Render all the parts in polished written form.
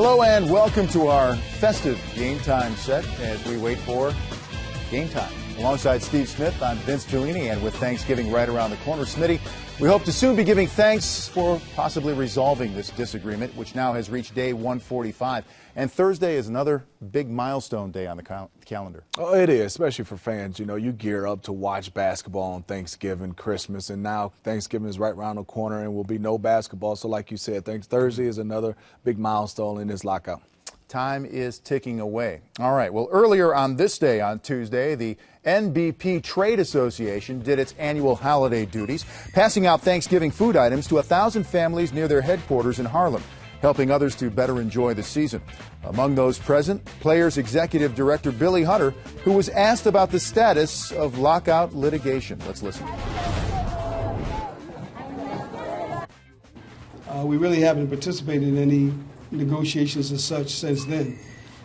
Hello and welcome to our festive Game Time set as we wait for Game Time. Alongside Steve Smith, I'm Vince Giullini, and with Thanksgiving right around the corner, Smitty, we hope to soon be giving thanks for possibly resolving this disagreement, which now has reached day 145. And Thursday is another big milestone day on the calendar. Oh, it is, especially for fans. You know, you gear up to watch basketball on Thanksgiving, Christmas, and now Thanksgiving is right around the corner and will be no basketball. So like you said, Thursday is another big milestone in this lockout. Time is ticking away. All right, well, earlier on this day, on Tuesday, the NBP Trade Association did its annual holiday duties, passing out Thanksgiving food items to 1,000 families near their headquarters in Harlem, helping others to better enjoy the season. Among those present, Players Executive Director Billy Hunter, who was asked about the status of lockout litigation. Let's listen. We really haven't participated in any negotiations as such since then.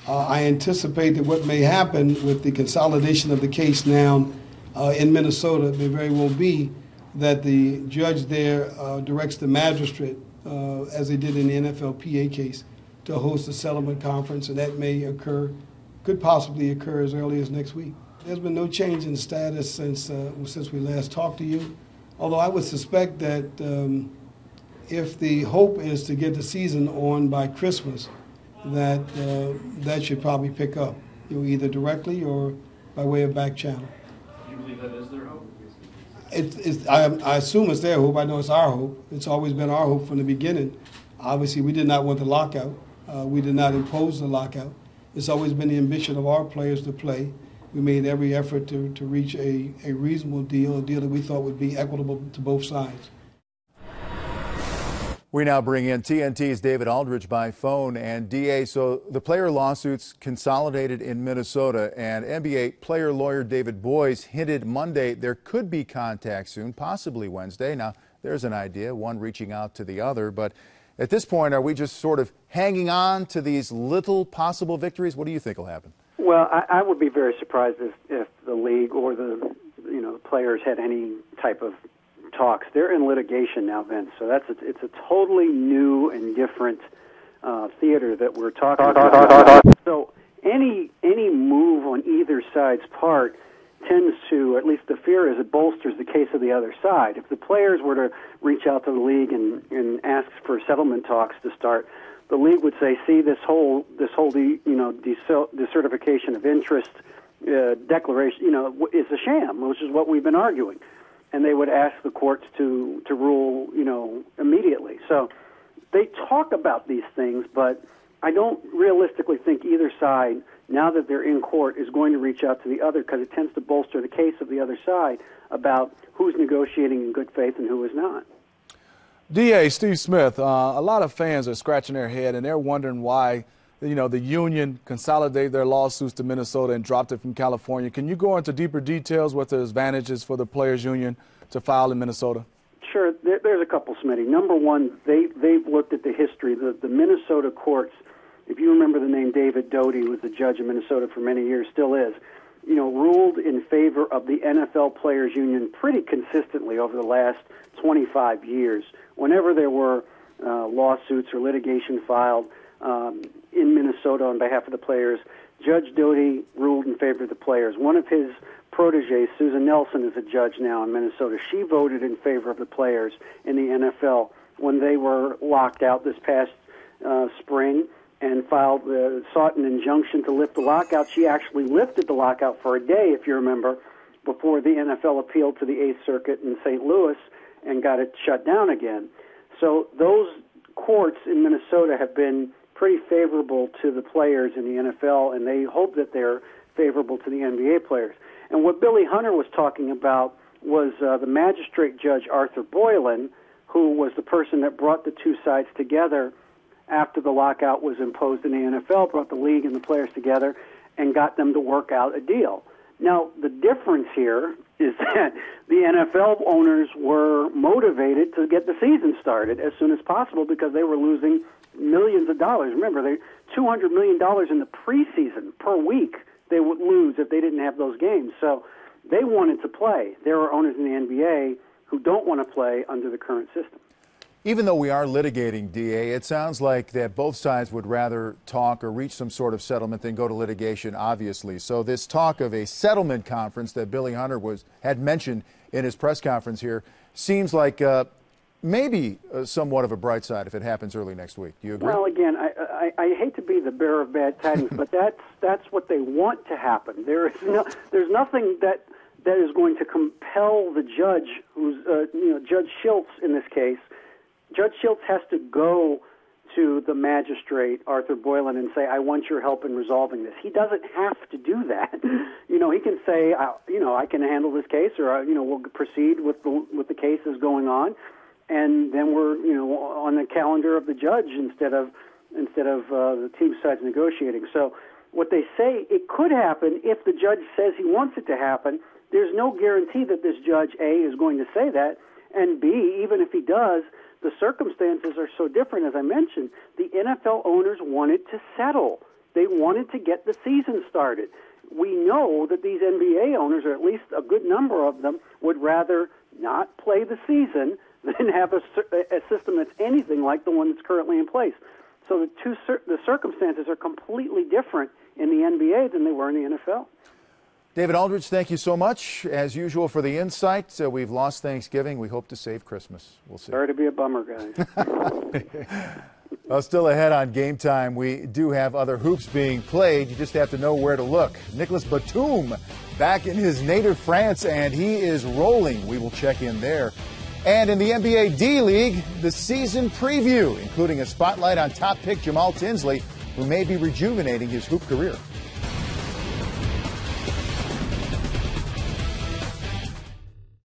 I anticipate that what may happen with the consolidation of the case now in Minnesota may very well be that the judge there directs the magistrate, as they did in the NFLPA case, to host a settlement conference, and that may occur, could possibly occur as early as next week. There's been no change in status since we last talked to you, although I would suspect that if the hope is to get the season on by Christmas, that that should probably pick up, either directly or by way of back channel. Do you believe that is their hope? I assume it's their hope. I know it's our hope. It's always been our hope from the beginning. Obviously, we did not want the lockout. We did not impose the lockout. It's always been the ambition of our players to play. We made every effort to reach a reasonable deal, a deal that we thought would be equitable to both sides. We now bring in TNT's David Aldridge by phone. And DA, so the player lawsuits consolidated in Minnesota, and NBA player lawyer David Boies hinted Monday there could be contact soon, possibly Wednesday. Now, there's an idea, one reaching out to the other, but at this point, are we just sort of hanging on to these little possible victories? What do you think will happen? Well, I would be very surprised if the league or the players had any type of talks. They're in litigation now, Vince. So it's a totally new and different theater that we're talking about. So any move on either side's part tends to, at least the fear is, it bolsters the case of the other side. If the players were to reach out to the league and ask for settlement talks to start, the league would say, see, this whole decertification of interest declaration, is a sham, which is what we've been arguing. And they would ask the courts to rule, immediately. So they talk about these things, but I don't realistically think either side, now that they're in court, is going to reach out to the other, because it tends to bolster the case of the other side about who's negotiating in good faith and who is not. DA, Steve Smith, a lot of fans are scratching their head, and they're wondering why the union consolidated their lawsuits to Minnesota and dropped it from California. Can you go into deeper details what the advantages for the players union to file in Minnesota? Sure. There's a couple, Smitty. Number one, they've looked at the history. The Minnesota courts, if you remember the name David Doty, who was the judge in Minnesota for many years, still is, ruled in favor of the NFL players union pretty consistently over the last 25 years. Whenever there were lawsuits or litigation filed in Minnesota on behalf of the players, Judge Doty ruled in favor of the players. One of his proteges, Susan Nelson, is a judge now in Minnesota. She voted in favor of the players in the NFL when they were locked out this past spring and sought an injunction to lift the lockout. She actually lifted the lockout for a day, if you remember, before the NFL appealed to the 8th Circuit in St. Louis and got it shut down again. So those courts in Minnesota have been pretty favorable to the players in the NFL, and they hope that they're favorable to the NBA players. And what Billy Hunter was talking about was the magistrate judge Arthur Boylan, who was the person that brought the two sides together after the lockout was imposed in the NFL, brought the league and the players together and got them to work out a deal. Now, the difference here is that the NFL owners were motivated to get the season started as soon as possible because they were losing millions of dollars. Remember, $200 million in the preseason per week they would lose if they didn't have those games. So they wanted to play. There are owners in the NBA who don't want to play under the current system. Even though we are litigating, DA, it sounds like that both sides would rather talk or reach some sort of settlement than go to litigation, obviously. So this talk of a settlement conference that Billy Hunter had mentioned in his press conference here seems like maybe somewhat of a bright side if it happens early next week. Do you agree? Well, again, I hate to be the bearer of bad tidings, but that's what they want to happen. There's nothing that is going to compel the judge, who's Judge Schiltz in this case. Judge Schiltz has to go to the magistrate, Arthur Boylan, and say, I want your help in resolving this. He doesn't have to do that. He can say, I can handle this case, or, we'll proceed with the cases going on, and then we're, on the calendar of the judge instead of the team sides negotiating. So what they say, it could happen if the judge says he wants it to happen. There's no guarantee that this judge, A, is going to say that, and B, even if he does, the circumstances are so different, as I mentioned. The NFL owners wanted to settle. They wanted to get the season started. We know that these NBA owners, or at least a good number of them, would rather not play the season than have a system that's anything like the one that's currently in place. So the circumstances are completely different in the NBA than they were in the NFL. David Aldridge, thank you so much, as usual, for the insight. We've lost Thanksgiving. We hope to save Christmas. We'll see. Sorry to be a bummer, guys. Well, still ahead on Game Time, we do have other hoops being played. You just have to know where to look. Nicolas Batum back in his native France, and he is rolling. We will check in there. And in the NBA D-League, the season preview, including a spotlight on top pick Jamal Tinsley, who may be rejuvenating his hoop career.